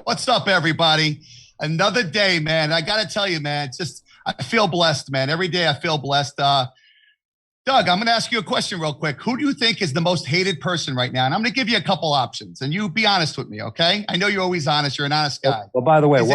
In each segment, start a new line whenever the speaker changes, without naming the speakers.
What's up, everybody? Another day, man. I got to tell you, man, it's just, I feel blessed, man. Every day I feel blessed. Doug, I'm going to ask you a question real quick. Who do you think is the most hated person right now? And I'm going to give you a couple options, and you be honest with me, okay? I know you're always honest. You're an honest guy.
Well, by the way,
Is it-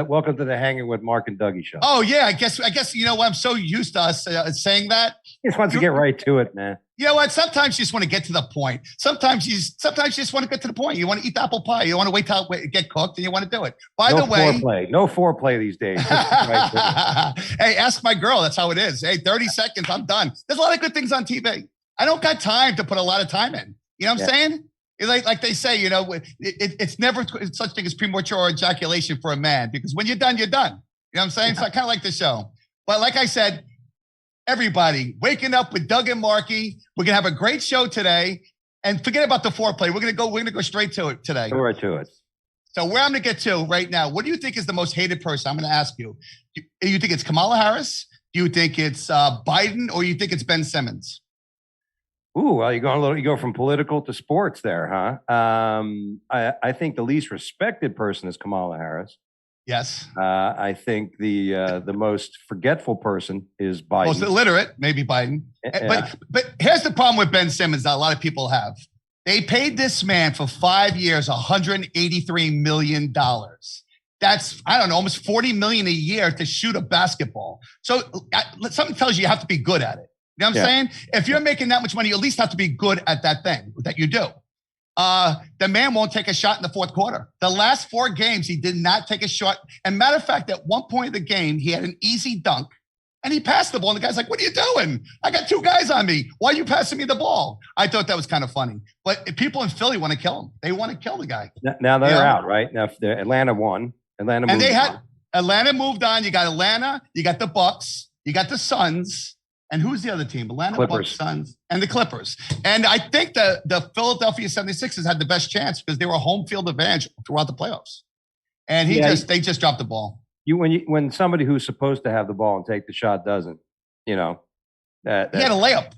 welcome to the Hanging with Mark and Dougie show.
Oh yeah, I guess you know what? I'm so used to us saying that.
He just wants to get right to it, man.
You know what? Sometimes you just want to get to the point. Sometimes you just want to get to the point. You want to eat the apple pie. You want to wait till it get cooked, and you want to do it. By
No
the way,
no foreplay these days. Just right to it.
hey, ask my girl. That's how it is. Hey, 30 seconds, I'm done. There's a lot of good things on TV. I don't got time to put a lot of time in. You know what I'm saying? It's like they say, you know, it's never such thing as premature ejaculation for a man, because when you're done, you're done. You know what I'm saying? Yeah. So I kind of like the show. But like I said, everybody, waking up with Doug and Marky. We're gonna have a great show today, and forget about the foreplay. We're gonna go straight to it today.
Go right to it.
So where I'm gonna get to right now, what do you think is the most hated person? I'm gonna ask you. Do you think it's Kamala Harris? Do you think it's Biden, or you think it's Ben Simmons?
Ooh, well, you go from political to sports there, huh? I think the least respected person is Kamala Harris.
Yes.
I think the most forgetful person is Biden.
Most illiterate, maybe Biden. Yeah. But here's the problem with Ben Simmons that a lot of people have. They paid this man for 5 years, $183 million. That's, I don't know, almost $40 million a year to shoot a basketball. So something tells you have to be good at it. You know what I'm saying? If you're making that much money, you at least have to be good at that thing that you do. The man won't take a shot in the fourth quarter. The last 4 games, he did not take a shot. And matter of fact, at one point in the game, he had an easy dunk and he passed the ball. And the guy's like, "What are you doing? I got 2 guys on me. Why are you passing me the ball?" I thought that was kind of funny. But people in Philly want to kill him. They want to kill the guy.
Now they're out, right? Now Atlanta won. Atlanta
moved on. You got Atlanta, you got the Bucks, you got the Suns. And who's the other team? Atlanta,
Clippers.
Bucks, Suns, and the Clippers. And I think the Philadelphia 76ers had the best chance because they were home field advantage throughout the playoffs. And they just dropped the ball.
When somebody who's supposed to have the ball and take the shot doesn't, you know,
he had a layup.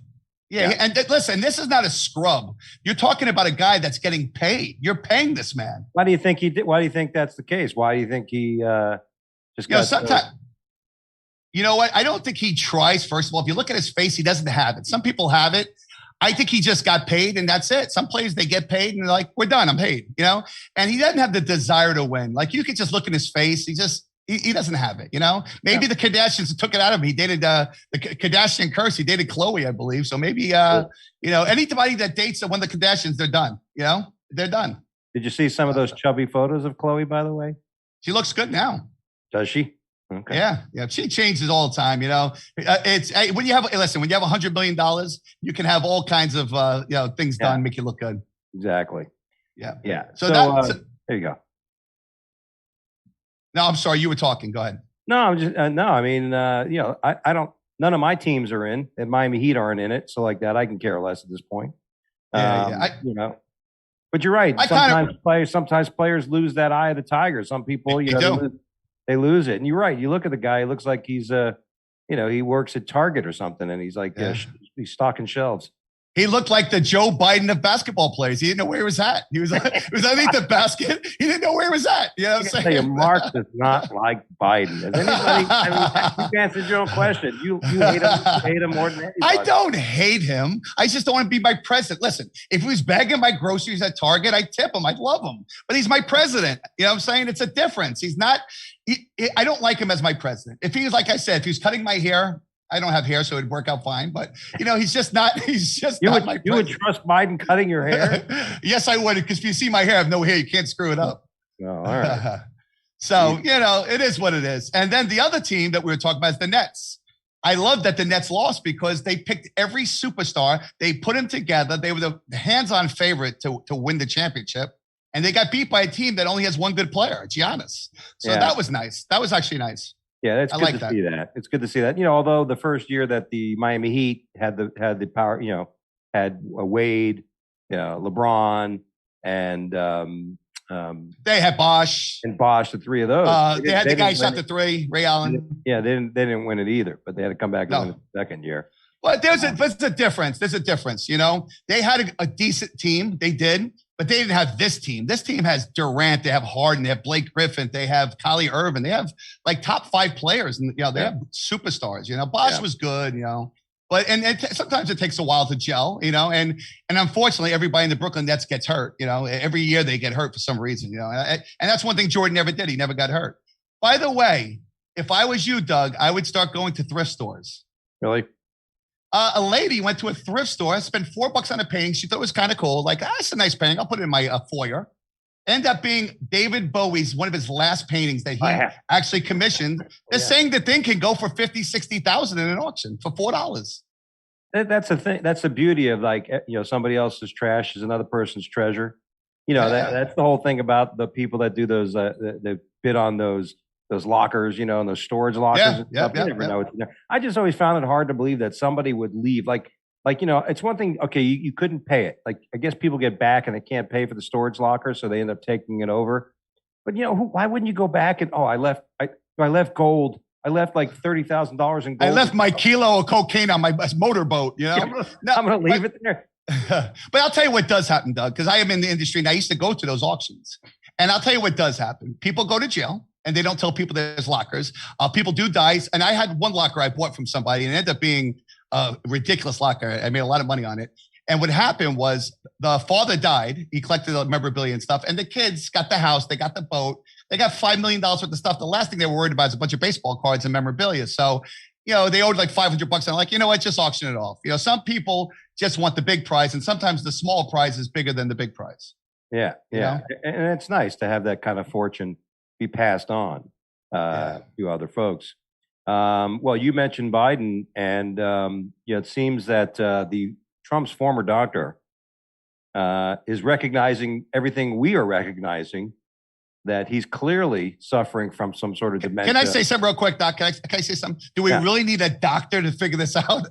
Yeah. And listen, this is not a scrub. You're talking about a guy that's getting paid. You're paying this man.
Why do you think he did? Why do you think that's the case? Why do you think he just got?
Sometimes. You know what? I don't think he tries, first of all. If you look at his face, he doesn't have it. Some people have it. I think he just got paid and that's it. Some players, they get paid and they're like, "We're done. I'm paid," you know? And he doesn't have the desire to win. Like, you could just look in his face. He doesn't have it, you know? Maybe the Kardashians took it out of him. He dated the Kardashian curse. He dated Khloe, I believe. So maybe, you know, anybody that dates one of the Kardashians, they're done, you know? They're done.
Did you see some of those chubby photos of Khloe, by the way?
She looks good now.
Does she? Okay.
Yeah. She changes all the time. You know, it's when you have $100 million, you can have all kinds of things done, make you look good.
Exactly.
Yeah.
So there you go.
No, I'm sorry. You were talking. Go ahead.
No, I'm just no. I mean, I don't. None of my teams are in, and Miami Heat aren't in it. So like that, I can care less at this point. You know. But you're right. Sometimes players lose that eye of the tiger. Some people, they lose it. And you're right. You look at the guy, he looks like he's he works at Target or something, and he's like he's stocking shelves.
He looked like the Joe Biden of basketball players. He didn't know where he was at. He was underneath the basket. He didn't know where he was at. You know what I'm saying?
Mark does not like Biden. Has anybody? You answered your own question. You hate him. You hate him more than anybody.
I don't hate him. I just don't want to be my president. Listen, if he was bagging my groceries at Target, I'd tip him. I'd love him. But he's my president. You know what I'm saying? It's a difference. He's not. I don't like him as my president. If he was, like I said, if he was cutting my hair. I don't have hair, so it'd work out fine. But he's just not. He's just not my president.
You would trust Biden cutting your hair?
Yes, I would, because if you see my hair, I have no hair. You can't screw it up.
Oh, all right.
So it is what it is. And then the other team that we were talking about is the Nets. I love that the Nets lost because they picked every superstar. They put them together. They were the hands-on favorite to win the championship, and they got beat by a team that only has one good player, Giannis. So that was nice. That was actually nice.
Yeah, it's good to see that. It's good to see that. Although the first year that the Miami Heat had the power, had Wade, LeBron, and
they had Bosh.
The 3 of those.
They had the guy shot the 3, Ray Allen.
Yeah, they didn't win it either, but they had to come back and win the second year.
But there's a difference. There's a difference. They had a decent team. They did. But they didn't have this team. This team has Durant, they have Harden, they have Blake Griffin, they have Kyrie Irving, they have like top 5 players, and they have superstars. Bosh was good, but sometimes it takes a while to gel, and unfortunately everybody in the Brooklyn Nets gets hurt. Every year they get hurt for some reason. And that's one thing Jordan never did. He never got hurt. By the way, if I was you, Doug, I would start going to thrift stores.
Really?
A lady went to a thrift store, spent $4 on a painting. She thought it was kind of cool. Like, it's a nice painting. I'll put it in my foyer. Ended up being David Bowie's, one of his last paintings that he actually commissioned. They're saying the thing can go for $50,000, $60,000 in an auction for $4.
That's the thing. That's the beauty of somebody else's trash is another person's treasure. That's the whole thing about the people that do those, that bid on those lockers, and those storage lockers. You never know what's in there. I just always found it hard to believe that somebody would leave. It's one thing. Okay, you couldn't pay it. Like, I guess people get back and they can't pay for the storage locker, so they end up taking it over. But why wouldn't you go back and I left gold. I left like $30,000 in gold.
I left my kilo of cocaine on my motorboat.
I'm going to leave it there.
But I'll tell you what does happen, Doug, because I am in the industry and I used to go to those auctions. And I'll tell you what does happen. People go to jail and they don't tell people there's lockers. People do die. And I had one locker I bought from somebody and it ended up being a ridiculous locker. I made a lot of money on it. And what happened was the father died. He collected the memorabilia and stuff. And the kids got the house. They got the boat. They got $5 million worth of stuff. The last thing they were worried about is a bunch of baseball cards and memorabilia. So, they owed like $500. And I'm like, what, just auction it off. Some people just want the big prize. And sometimes the small prize is bigger than the big prize.
Yeah. And it's nice to have that kind of fortune be passed on to other folks. Well, you mentioned Biden, and it seems that the Trump's former doctor is recognizing everything we are recognizing, that he's clearly suffering from some sort of dementia.
Can I say something real quick, Doc? Can I say something? Do we really need a doctor to figure this out?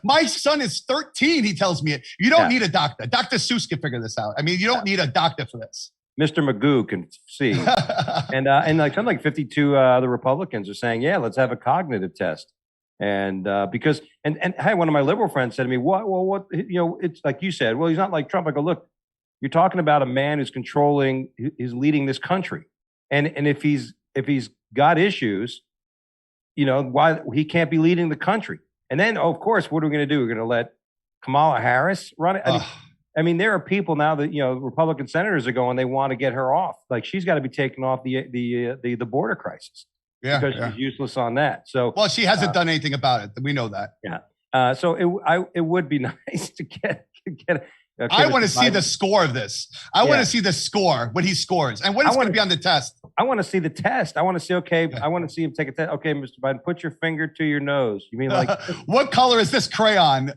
My son is 13. He tells me it. You don't need a doctor. Dr. Seuss can figure this out. I mean, you don't need a doctor for this.
Mr. Magoo can see. and something like 52 the Republicans are saying, let's have a cognitive test. And because hey, one of my liberal friends said to me, what, it's like you said, well, he's not like Trump. I go, look, you're talking about a man who's leading this country. And if he's got issues, why he can't be leading the country. And then, of course, what are we going to do? We're going to let Kamala Harris run it. I mean, there are people now that, Republican senators are going, they want to get her off. Like, she's got to be taken off the border crisis. Because she's useless on that. So,
well, she hasn't done anything about it. We know that.
Yeah. So it would be nice to get.
I want to see the score of this. I want to see the score, what he scores, and what is going to be on the test.
I want to see the test. I want to see. Okay, I want to see him take a test. Okay, Mr. Biden, put your finger to your nose. You mean like
what color is this crayon?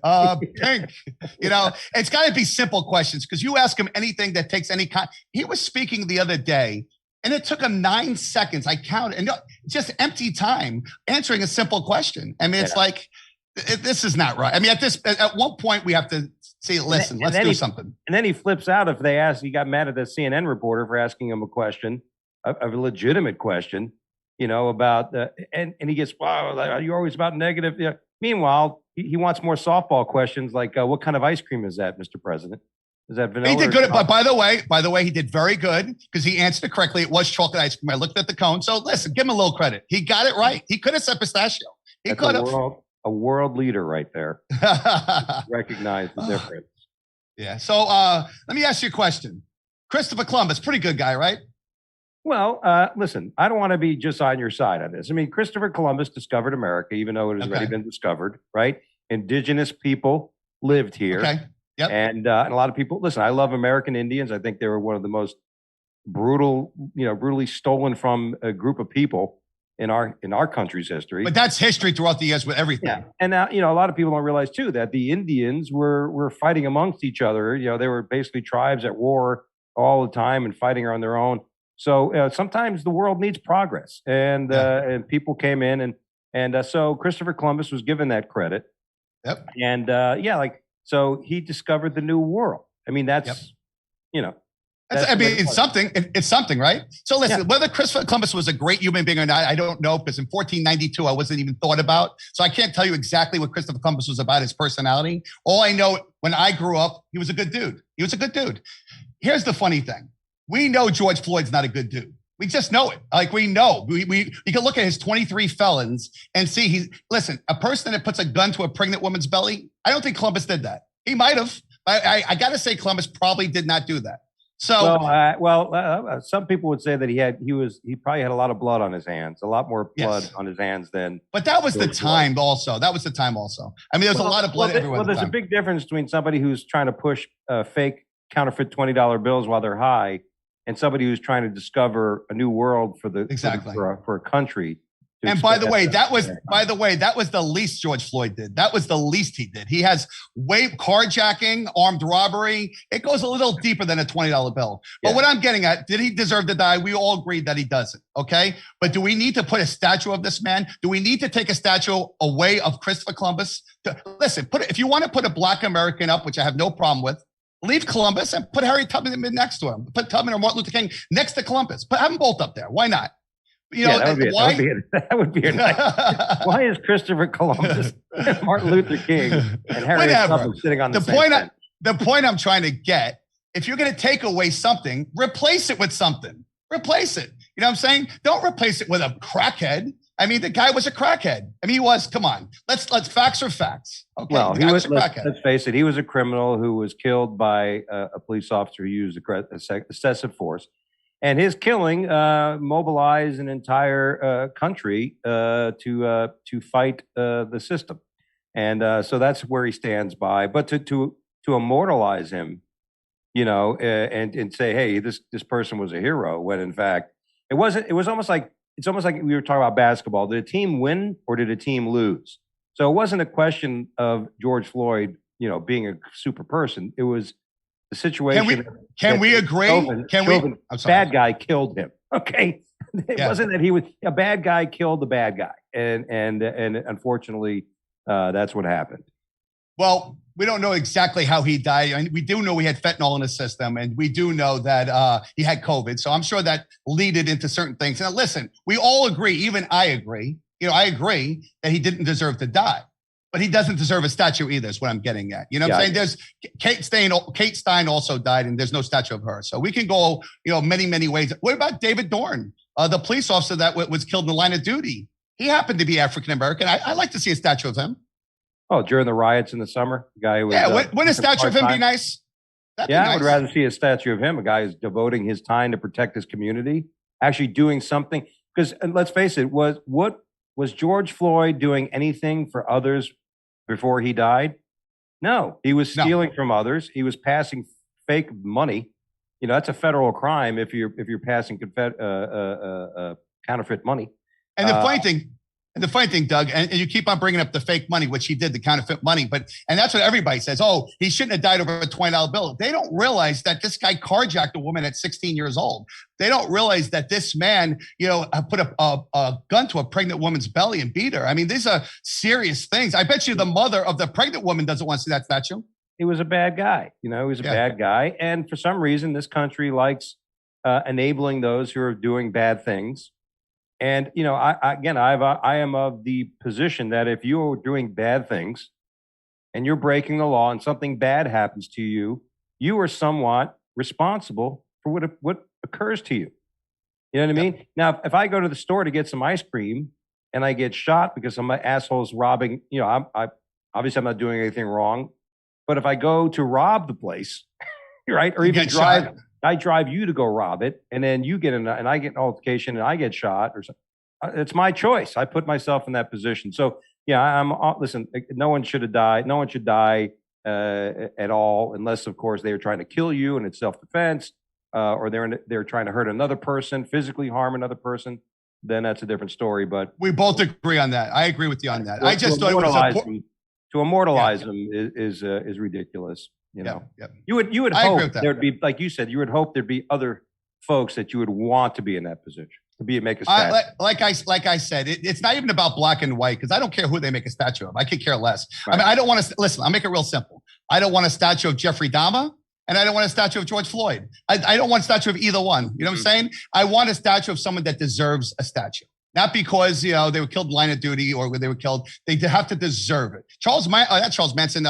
Pink. It's got to be simple questions because you ask him anything that takes any kind. He was speaking the other day. And it took him 9 seconds. I counted, and just empty time answering a simple question. I mean, it's like, this is not right. I mean, at one point we have to say, listen, let's do something.
And then he flips out if they ask. He got mad at the CNN reporter for asking him a question, a legitimate question, about and he gets, wow, you're always about negative. Yeah. Meanwhile, he wants more softball questions like, what kind of ice cream is that, Mr. President? Is that vanilla?
He did good. But by the way, he did very good because he answered it correctly. It was chocolate ice cream. I looked at the cone. So listen, give him a little credit. He got it right. He could have said pistachio. He could have.
A world leader right there. Recognize the difference.
Yeah. So let me ask you a question. Christopher Columbus, pretty good guy, right?
Well, listen, I don't want to be just on your side on this. I mean, Christopher Columbus discovered America, even though it has already been discovered, right? Indigenous people lived here. Okay. Yep. And a lot of people, listen, I love American Indians. I think they were one of the most brutally stolen from a group of people in our country's history.
But that's history throughout the years with everything.
Yeah. And now, a lot of people don't realize too that the Indians were fighting amongst each other. They were basically tribes at war all the time and fighting on their own. So sometimes the world needs progress, and people came in and so Christopher Columbus was given that credit.
Yep.
And so he discovered the new world. I mean, that's,
It's something. It's something, right? So listen, whether Christopher Columbus was a great human being or not, I don't know, because in 1492, I wasn't even thought about. So I can't tell you exactly what Christopher Columbus was about, his personality. All I know, when I grew up, he was a good dude. He was a good dude. Here's the funny thing. We know George Floyd's not a good dude. We just know it. Like, we know. You can look at his 23 felons and see listen, a person that puts a gun to a pregnant woman's belly, I don't think Columbus did that. He might have. I got to say Columbus probably did not do that. So,
some people would say that he probably had a lot of blood on his hands, a lot more blood on his hands than.
But that was the time also. That was the time also. I mean, there's a lot of blood everywhere.
Well, there's a big difference between somebody who's trying to push fake counterfeit $20 bills while they're high, and somebody who's trying to discover a new world for a country.
And by the way, that was the least George Floyd did. That was the least he did. He has carjacking, armed robbery. It goes a little deeper than a $20 bill. But what I'm getting at, did he deserve to die? We all agreed that he doesn't. Okay. But do we need to put a statue of this man? Do we need to take a statue away of Christopher Columbus? Listen, if you want to put a Black American up, which I have no problem with, leave Columbus and put Harriet Tubman next to him. Put Tubman or Martin Luther King next to Columbus. Have them both up there. Why not?
That would be a nice. Why is Christopher Columbus, Martin Luther King, and Harriet Tubman sitting on the same bench?
The point I'm trying to get, if you're going to take away something, replace it with something. Replace it. You know what I'm saying? Don't replace it with a crackhead. I mean, the guy was a crackhead. I mean, he was. Come on. Let's facts are facts. Okay.
Well, he was a crackhead. Let's face it. He was a criminal who was killed by a police officer who used excessive force. And his killing mobilized an entire country to fight the system, and so that's where he stands by. But to immortalize him, and say, hey, this person was a hero, when in fact it wasn't. It was almost like we were talking about basketball. Did a team win or did a team lose? So it wasn't a question of George Floyd, being a super person. It was the situation.
Can we agree?
Bad guy killed him. Okay, it wasn't that he was a bad guy killed the bad guy, and unfortunately, that's what happened.
Well, we don't know exactly how he died. I mean, we do know he had fentanyl in his system, and we do know that he had COVID. So I'm sure that leaded into certain things. Now, listen, we all agree. Even I agree. I agree that he didn't deserve to die. But he doesn't deserve a statue either, is what I'm getting at. You know what I'm saying? There's Kate Stein also died, and there's no statue of her. So we can go, many, many ways. What about David Dorn, the police officer that was killed in the line of duty? He happened to be African-American. I'd like to see a statue of him.
Oh, during the riots in the summer? The guy who was,
wouldn't a statue of him be nice?
I would rather see a statue of him, a guy who's devoting his time to protect his community, actually doing something. Because let's face it, was George Floyd doing anything for others before he died? No, he was stealing from others. He was passing fake money. That's a federal crime if you're passing counterfeit money.
And the funny thing, Doug, and you keep on bringing up the fake money, which he did, the counterfeit money, and that's what everybody says. Oh, he shouldn't have died over a $20 bill. They don't realize that this guy carjacked a woman at 16 years old. They don't realize that this man, put a gun to a pregnant woman's belly and beat her. I mean, these are serious things. I bet you the mother of the pregnant woman doesn't want to see that statue.
He was a bad guy. He was a bad guy. And for some reason, this country likes enabling those who are doing bad things. And, I am of the position that if you are doing bad things and you're breaking the law and something bad happens to you, you are somewhat responsible for what occurs to you. You know what I mean? Now, if I go to the store to get some ice cream and I get shot because some asshole's robbing, obviously I'm not doing anything wrong. But if I go to rob the place, right, or even I drive you to go rob it, and then you get and I get an altercation and I get shot, or something. It's my choice. I put myself in that position. So listen, no one should have died. No one should die at all, unless of course they were trying to kill you and it's self-defense, or they're trying to hurt another person, physically harm another person. Then that's a different story. But
we both agree on that. I agree with you on that. I just thought it was
to immortalize them is ridiculous. You would hope there'd be, like you said, you would hope there'd be other folks that you would want to be in that position, to make a statue.
Like I said, it's not even about black and white, because I don't care who they make a statue of. I could care less. Right. I mean, I don't want to listen. I'll make it real simple. I don't want a statue of Jeffrey Dahmer. And I don't want a statue of George Floyd. I don't want a statue of either one. You know what I'm saying? I want a statue of someone that deserves a statue. Not because, they were killed in line of duty or when they were killed. They have to deserve it. Not Charles Manson.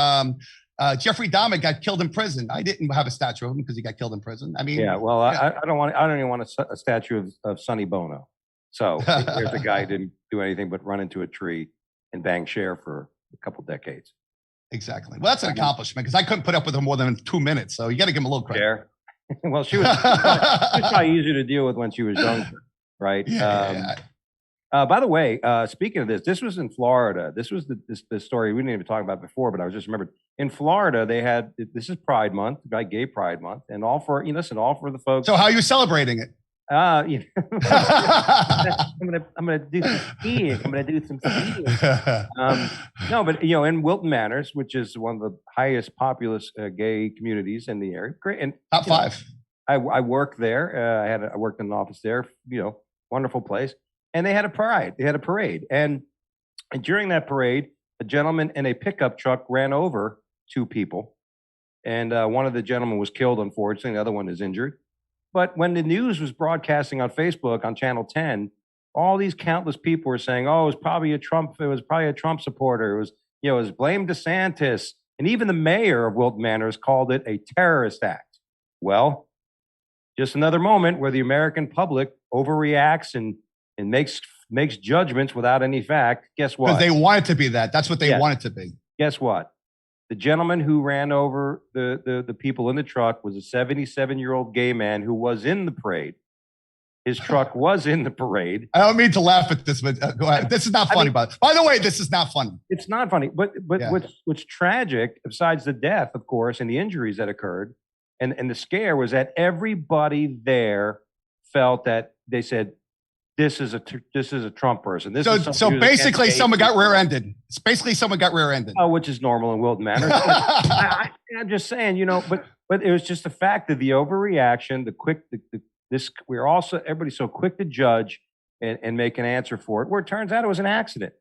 Jeffrey Dahmer got killed in prison. I didn't have a statue of him because he got killed in prison. I mean,
yeah. Well, I don't even want a statue of Sonny Bono. So there's a guy who didn't do anything but run into a tree and bang Cher for a couple decades.
Exactly. Well, that's an accomplishment because I couldn't put up with her more than 2 minutes. So you got to give him a little credit.
Cher. Well, she was probably easier to deal with when she was younger, right?
Yeah.
By the way, speaking of this was in Florida. This was the story we didn't even talk about before, but I was just remembered. In Florida, they had, this is Pride Month, Gay Pride Month, and all for the folks.
So how are you celebrating it?
I'm gonna do some skiing. No, but in Wilton Manors, which is one of the highest populous gay communities in the area. Great, and
top 5.
I worked there. I worked in an office there. Wonderful place. And they had a parade. And during that parade, a gentleman in a pickup truck ran over 2 people, and one of the gentlemen was killed. Unfortunately, the other one is injured. But when the news was broadcasting on Facebook on Channel 10, all these countless people were saying, "Oh, it was probably a Trump supporter. It was blame DeSantis." And even the mayor of Wilton Manors called it a terrorist act. Well, just another moment where the American public overreacts and makes judgments without any fact. Guess what?
Because they want it to be that. That's what they want it to be.
Guess what? The gentleman who ran over the people in the truck was a 77-year-old gay man who was in the parade. His truck was in the parade.
I don't mean to laugh at this, but go ahead. This is not funny. By the way, this is not funny.
It's not funny. But what's tragic, besides the death, of course, and the injuries that occurred, and the scare was that everybody there felt that they said, this is a Trump person.
So basically, someone got rear-ended. It's basically someone got rear-ended.
Oh, which is normal in Wilton Manors. I'm just saying, but it was just the fact of the overreaction, everybody's so quick to judge and make an answer for it. Where it turns out it was an accident,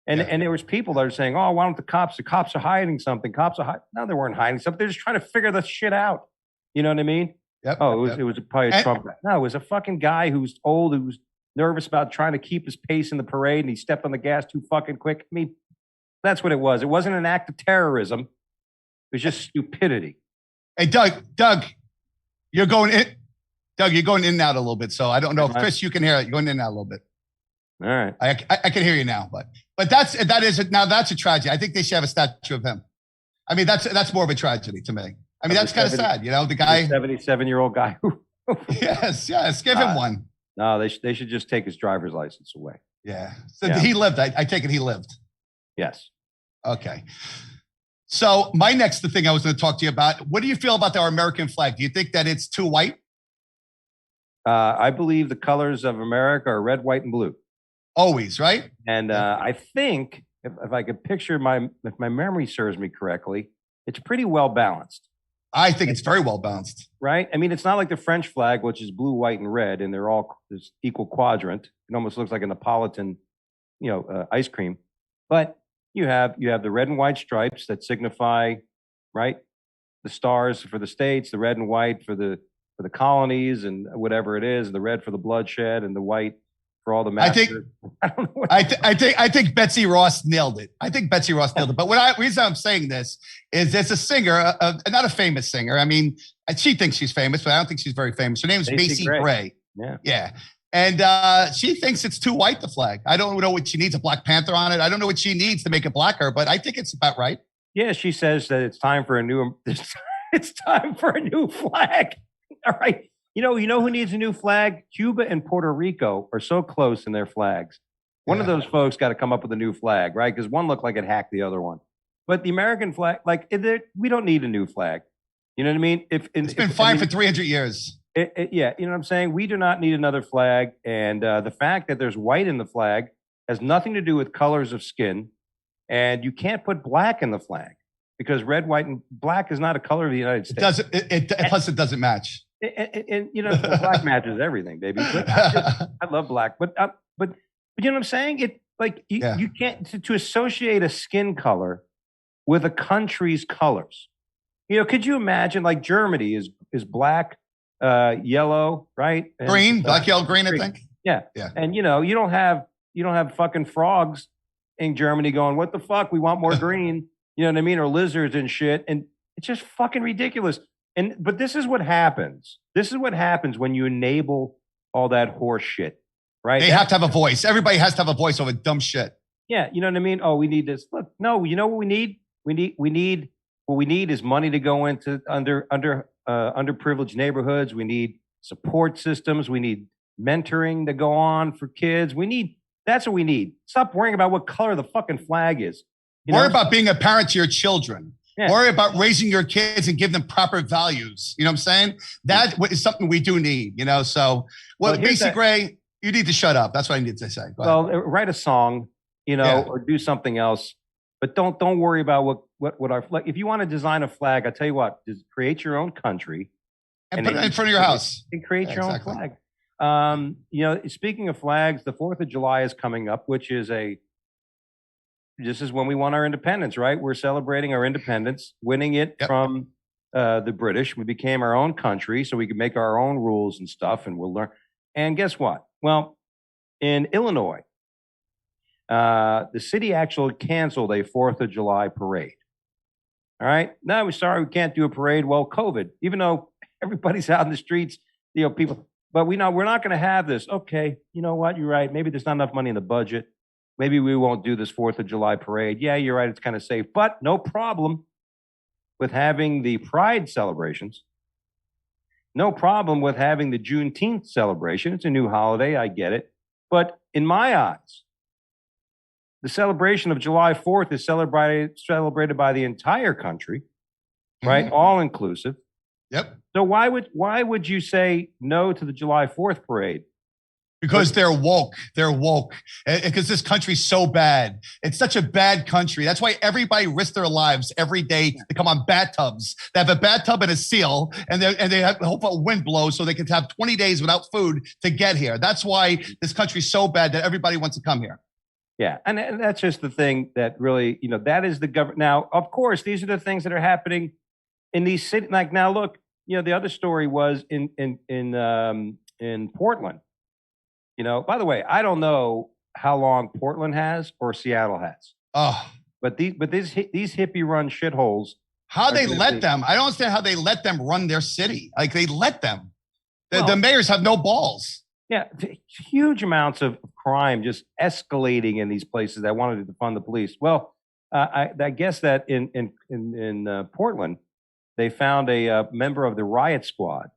and there was people that are saying, "Oh, why don't the cops are hiding something? No, they weren't hiding something. They're just trying to figure this shit out." You know what I mean?
Yep.
Oh, it was probably a Trump. No, it was a fucking guy who's old, who's nervous about trying to keep his pace in the parade, and he stepped on the gas too fucking quick. I mean, that's what it was. It wasn't an act of terrorism. It was just stupidity.
Hey, Doug, you're going in. Doug, you're going in and out a little bit. So I don't know if Chris, you can hear it. You're going in and out a little bit.
All right.
I can hear you now, but that's a tragedy. I think they should have a statue of him. I mean, that's more of a tragedy to me. I mean, that's kind of sad. The guy,
77-year-old guy.
yes. Give him one.
No, they should just take his driver's license away.
Yeah. So he lived. I take it he lived.
Yes.
Okay. So my next thing I was going to talk to you about, what do you feel about our American flag? Do you think that it's too white?
I believe the colors of America are red, white, and blue.
Always, right?
And I think if I could picture if my memory serves me correctly, it's pretty well balanced.
I think it's very well balanced.
Right? I mean, it's not like the French flag, which is blue, white, and red, and they're all this equal quadrant. It almost looks like a Neapolitan, ice cream. But you have the red and white stripes that signify, right, the stars for the states, the red and white for the colonies, and whatever it is, the red for the bloodshed, and the white for all the masters.
I think Betsy Ross nailed it. But the reason I'm saying this is there's a singer, not a famous singer. I mean, she thinks she's famous, but I don't think she's very famous. Her name's Macy Gray. Yeah. And she thinks it's too white, the flag. I don't know what she needs, a Black Panther on it. I don't know what she needs to make it blacker, but I think it's about right.
Yeah, she says that it's time for a new flag. All right. You know who needs a new flag? Cuba and Puerto Rico are so close in their flags. One of those folks got to come up with a new flag, right? Because one looked like it hacked the other one. But the American flag, we don't need a new flag. You know what I mean?
It's been fine for 300 years.
Yeah, you know what I'm saying? We do not need another flag. And the fact that there's white in the flag has nothing to do with colors of skin. And you can't put black in the flag because red, white, and black is not a color of the United States.
Plus, it doesn't match.
And black matches everything, baby. But I love black, but you know what I'm saying? You can't to associate a skin color with a country's colors. Could you imagine like Germany is black, yellow, right? And,
green, black, yellow, green, I think.
Yeah.
Yeah.
And you don't have fucking frogs in Germany going, what the fuck? We want more green. You know what I mean? Or lizards and shit. And it's just fucking ridiculous. But this is what happens. This is what happens when you enable all that horse shit, right?
They have to have a voice. Everybody has to have a voice over dumb shit.
Yeah, you know what I mean? Oh, we need this. Look, no, you know what we need? What we need is money to go into underprivileged neighborhoods. We need support systems. We need mentoring to go on for kids. That's what we need. Stop worrying about what color the fucking flag is.
Worry about being a parent to your children. Yeah. Worry about raising your kids and give them proper values. You know what I'm saying? That is something we do need, So, Macy Gray, you need to shut up. That's what I need to say.
Write a song, or do something else. But don't worry about what our flag. If you want to design a flag, I tell you what, just create your own country
and put it in front of your house
and create your own flag. Speaking of flags, the 4th of July is coming up, which is this is when we won our independence, right? We're celebrating our independence, winning it from the British. We became our own country, so we could make our own rules and stuff, and we'll learn. And guess what? Well, in Illinois, the city actually canceled a 4th of July parade. All right? No, we're sorry, we can't do a parade. Well, COVID, even though everybody's out in the streets, people, but we're not going to have this. Okay, you know what? You're right. Maybe there's not enough money in the budget. Maybe we won't do this 4th of July parade. Yeah, you're right. It's kind of safe, but no problem with having the Pride celebrations. No problem with having the Juneteenth celebration. It's a new holiday. I get it. But in my eyes, the celebration of July 4th is celebrated by the entire country, right? Mm-hmm. All inclusive.
Yep.
So why would you say no to the July 4th parade?
Because they're woke. They're woke. Because this country's so bad. It's such a bad country. That's why everybody risks their lives every day to come on bathtubs. They have a bathtub and a seal, and they hope a wind blows so they can have 20 days without food to get here. That's why this country's so bad that everybody wants to come here.
Yeah, and that's just the thing that really, that is the government. Now, of course, these are the things that are happening in these cities. Like now, look, the other story was in Portland. By the way, I don't know how long Portland has or Seattle has.
Oh,
but these hippie run shitholes.
How they let them? I don't understand how they let them run their city. Like they let them. The mayors have no balls.
Yeah, huge amounts of crime just escalating in these places that wanted to defund the police. Well, I guess that in Portland, they found a member of the riot squad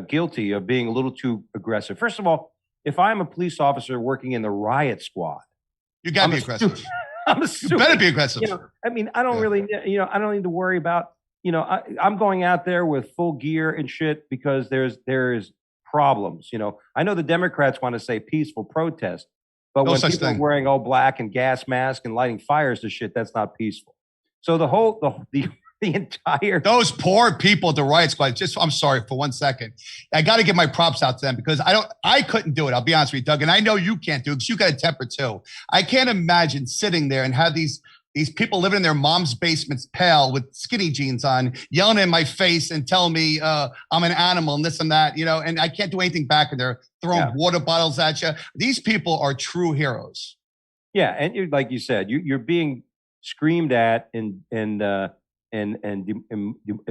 guilty of being a little too aggressive. First of all, if I'm a police officer working in the riot squad,
you gotta be aggressive. You better be aggressive.
I don't really, I don't need to worry about, I'm going out there with full gear and shit because there's problems. I know the Democrats want to say peaceful protest, but when people are wearing all black and gas masks and lighting fires to shit, that's not peaceful. So the entire
those poor people at the riot squad. I'm sorry for 1 second. I got to give my props out to them because I couldn't do it. I'll be honest with you, Doug, and I know you can't do it because you got a temper too. I can't imagine sitting there and have these people living in their mom's basements, pale with skinny jeans on, yelling in my face and telling me I'm an animal and this and that, and I can't do anything back, and they're throwing water bottles at you. These people are true heroes.
Yeah, and like you said, you're being screamed at and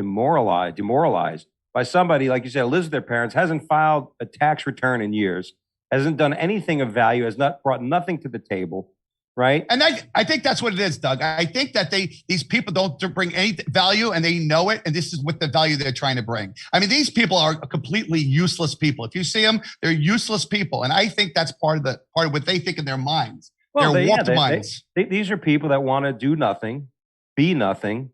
demoralized by somebody, like you said, lives with their parents, hasn't filed a tax return in years, hasn't done anything of value, has not brought nothing to the table, right?
And I think that's what it is, Doug. I think that these people don't bring any value, and they know it, and this is what the value they're trying to bring. I mean, these people are completely useless people. If you see them, they're useless people, and I think that's part of what they think in their minds. Well, they're warped minds.
These are people that want to do nothing, be nothing.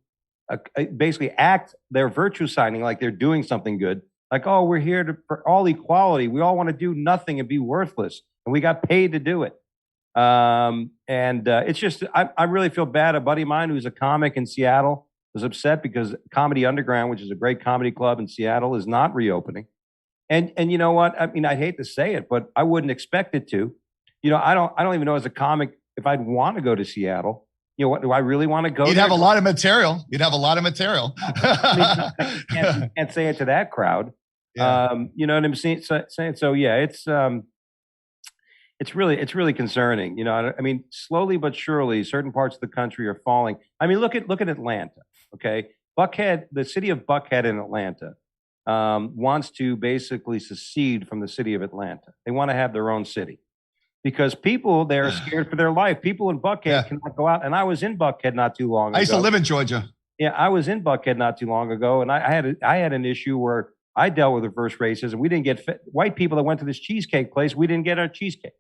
Basically act their virtue signing like they're doing something good. Like, oh, we're here for all equality. We all want to do nothing and be worthless. And we got paid to do it. It's just, I really feel bad. A buddy of mine who's a comic in Seattle was upset because Comedy Underground, which is a great comedy club in Seattle, is not reopening. And you know what? I mean, I'd hate to say it, but I wouldn't expect it to. I don't even know as a comic if I'd want to go to Seattle. You know, what do I really want to go?
You'd have a lot of material. You'd have a lot of material.
I mean, you can't say it to that crowd. Yeah. You know what I'm saying? So yeah, it's really concerning. You know, I mean, slowly but surely, certain parts of the country are falling. I mean, look at Atlanta. Okay, Buckhead, the city of Buckhead in Atlanta, wants to basically secede from the city of Atlanta. They want to have their own city because people there are scared for their life. People in Buckhead cannot go out. And I was in Buckhead not too long ago.
I used to live in Georgia.
Yeah, I was in Buckhead not too long ago, and I had an issue where I dealt with reverse racism. We didn't get white people that went to this cheesecake place. We didn't get our cheesecake.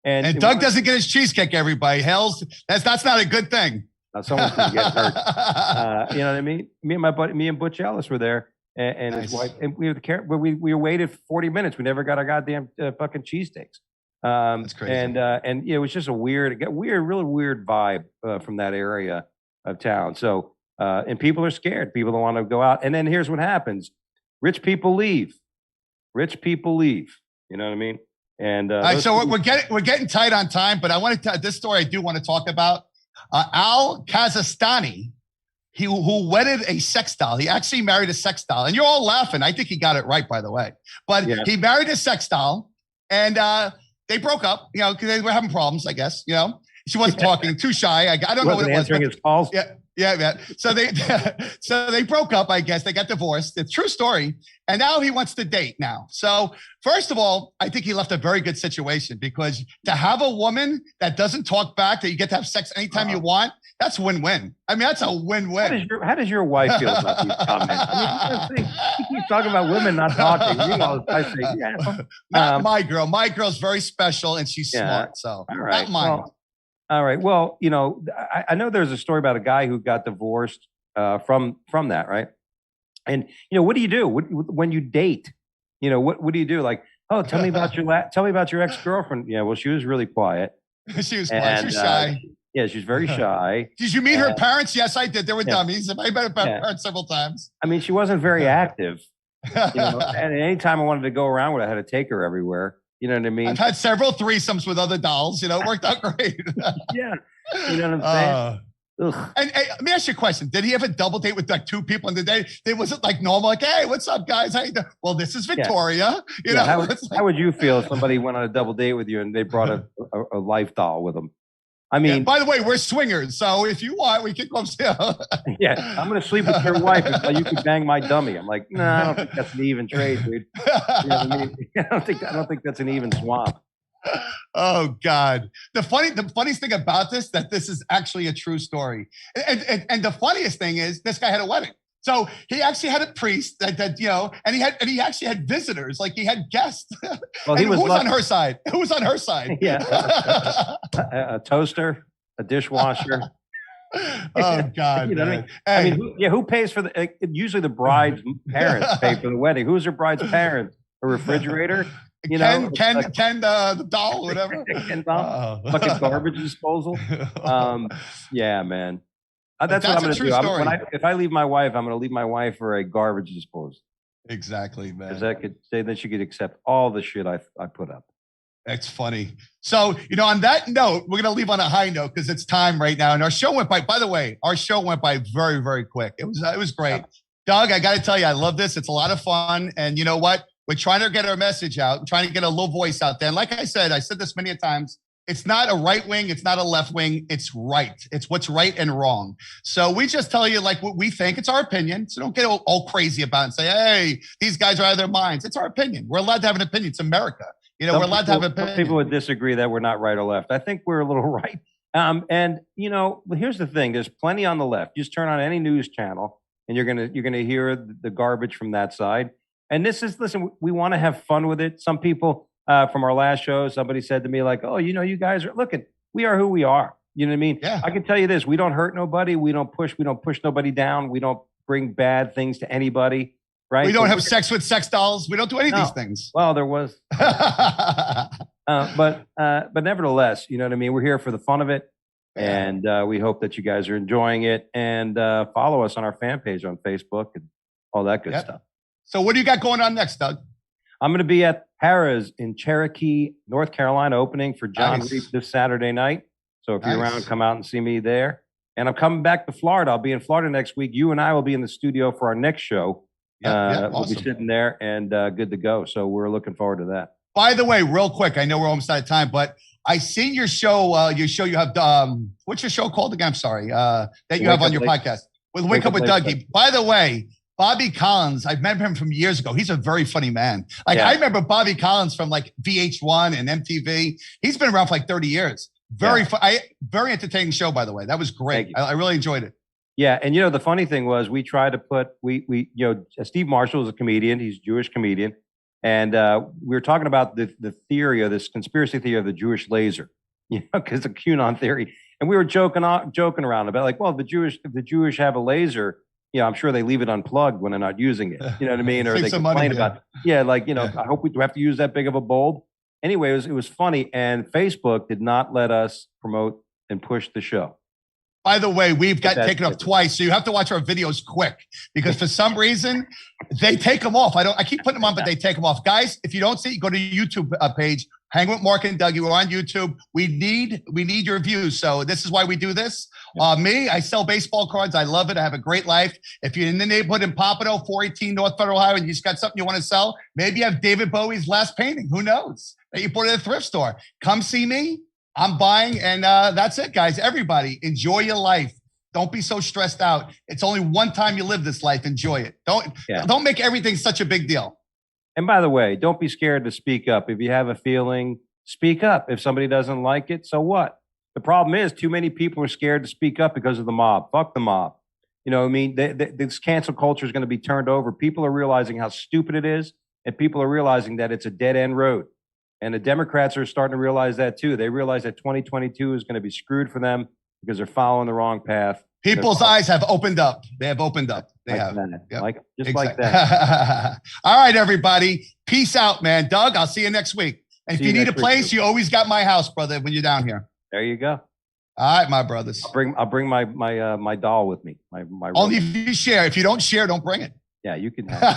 And
Doug doesn't get his cheesecake, everybody. That's not a good thing.
Someone's going to get hurt. You know what I mean? Me and Butch Ellis were there, and nice. His wife, and we waited 40 minutes. We never got our goddamn fucking cheesesteaks.
That's crazy.
And it was just really weird vibe from that area of town. So and people are scared. People don't want to go out. And then here's what happens: rich people leave. Rich people leave. You know what I mean? And
all right, so we're getting tight on time, but I want to tell this story. I do want to talk about Al Kazastani, who wedded a sex doll. He actually married a sex doll, and you're all laughing. I think he got it right, by the way. But he married a sex doll, and they broke up. You know, because they were having problems. I guess. You know, she wasn't talking, too shy. I don't know what it was.
Answering his calls.
Yeah. So they broke up, I guess. They got divorced. It's a true story. And now he wants to date now. So first of all, I think he left a very good situation because to have a woman that doesn't talk back, that you get to have sex anytime you want, that's win-win. I mean, that's a win-win.
How does your wife feel about these comments? I mean, he keeps talking about women not talking. You know, I say,
not my girl. My girl's very special and she's smart. So not mine.
All right. Well, you know, I know there's a story about a guy who got divorced from that, right? And you know, what do you do when you date? You know, what do you do? Like, oh, tell me about your ex-girlfriend. Yeah, well, she was really quiet.
She was quiet. She was shy.
Yeah, she's very shy.
Did you meet her parents? Yes, I did. They were dummies. I met her parents several times.
I mean, she wasn't very active. You know, and anytime I wanted to go around with her, I had to take her everywhere. You know what I mean?
I've had several threesomes with other dolls. You know, it worked out great.
Yeah. You know what I'm saying?
And let me ask you a question. Did he have a double date with like two people in the day? Was it like normal? Like, hey, what's up, guys? How you doing? Well, this is Victoria. You know,
how would you feel if somebody went on a double date with you and they brought a life doll with them? I mean,
by the way, we're swingers, so if you want, we can go upstairs.
Yeah, I'm going to sleep with your wife until you can bang my dummy. I'm like, no, I don't think that's an even trade, dude. You know what I mean? I don't think that's an even swap.
Oh God! The funniest thing about that this is actually a true story, and the funniest thing is this guy had a wedding. So he actually had a priest that you know, and he actually had visitors, like he had guests. Well, who was on her side? Who was on her side?
Yeah, a toaster, a dishwasher.
Oh God!
You know what I mean? I mean, who pays for the? Usually the bride's parents pay for the wedding. Who's her bride's parents? A refrigerator. You know,
Ken, the doll, whatever.
Ken doll, fucking garbage disposal. Yeah, man. That's what I'm going to do. If I leave my wife, I'm going to leave my wife for a garbage disposal.
Exactly, man.
Because that could say that she could accept all the shit I put up.
That's funny. So, you know, on that note, we're going to leave on a high note because it's time right now. And our show went by the way, very, very quick. It was great. Yeah. Doug, I got to tell you, I love this. It's a lot of fun. And you know what? We're trying to get our message out, we're trying to get a little voice out there. And like I said this many times, it's not a right wing, it's not a left wing, it's right. It's what's right and wrong. So we just tell you like what we think. It's our opinion. So don't get all crazy about it and say, hey, these guys are out of their minds. It's our opinion. We're allowed to have an opinion. It's America. You know, we're allowed to have an opinion.
People would disagree that we're not right or left. I think we're a little right. And you know, here's the thing. There's plenty on the left. Just turn on any news channel and you're gonna hear the garbage from that side. And listen, we want to have fun with it. Some people from our last show, somebody said to me like, oh, you know, you guys are we are who we are. You know what I mean?
Yeah.
I can tell you this, we don't hurt nobody. We don't push nobody down. We don't bring bad things to anybody. Right.
We don't have sex with sex dolls. We don't do any of these things.
Well, there was. But nevertheless, you know what I mean? We're here for the fun of it. And we hope that you guys are enjoying it. And follow us on our fan page on Facebook and all that good stuff.
So what do you got going on next, Doug?
I'm going to be at Harrah's in Cherokee, North Carolina, opening for John Reap this Saturday night. So if you're around, come out and see me there. And I'm coming back to Florida. I'll be in Florida next week. You and I will be in the studio for our next show.
Awesome.
We'll be sitting there and good to go. So we're looking forward to that.
By the way, real quick, I know we're almost out of time, but I seen your show. You have what's your show called again? I'm sorry. That you have on your podcast with Wake Up with Dougie. By the way, Bobby Collins, I've met him from years ago. He's a very funny man. Like I remember Bobby Collins from like VH1 and MTV. He's been around for like 30 years. Very entertaining show, by the way. That was great. I really enjoyed it.
Yeah, and the funny thing was we tried to put Steve Marshall is a comedian. He's a Jewish comedian. And we were talking about the theory of this conspiracy theory of the Jewish laser, because the QAnon theory. And we were joking around about like, well, if the Jewish have a laser, I'm sure they leave it unplugged when they're not using it. You know what I mean? Or they complain about, I hope we do have to use that big of a bulb. Anyway, it was funny. And Facebook did not let us promote and push the show.
By the way, we've got taken off twice, so you have to watch our videos quick because for some reason they take them off. I keep putting them on, but they take them off. Guys, if you don't see it, go to YouTube page, Hang with Mark and Dougie. We're on YouTube. We need your views. So this is why we do this. I sell baseball cards. I love it. I have a great life. If you're in the neighborhood in Pompano, 418 North Federal Highway, and you just got something you want to sell, maybe you have David Bowie's last painting. Who knows? That you bought at a thrift store. Come see me. I'm buying, and that's it, guys. Everybody, enjoy your life. Don't be so stressed out. It's only one time you live this life. Enjoy it. Don't make everything such a big deal.
And by the way, don't be scared to speak up. If you have a feeling, speak up. If somebody doesn't like it, so what? The problem is too many people are scared to speak up because of the mob. Fuck the mob. This cancel culture is going to be turned over. People are realizing how stupid it is, and people are realizing that it's a dead end road. And the Democrats are starting to realize that too. They realize that 2022 is going to be screwed for them because they're following the wrong path.
People's eyes have opened up. They have opened up. They have.
Yep. Like that.
All right, everybody. Peace out, man. Doug, I'll see you next week. And if you need a place, you always got my house, brother, when you're down here.
There you go.
All right, my brothers.
I'll bring my doll with me. My
only if you share. If you don't share, don't bring it.
Yeah, you can have it.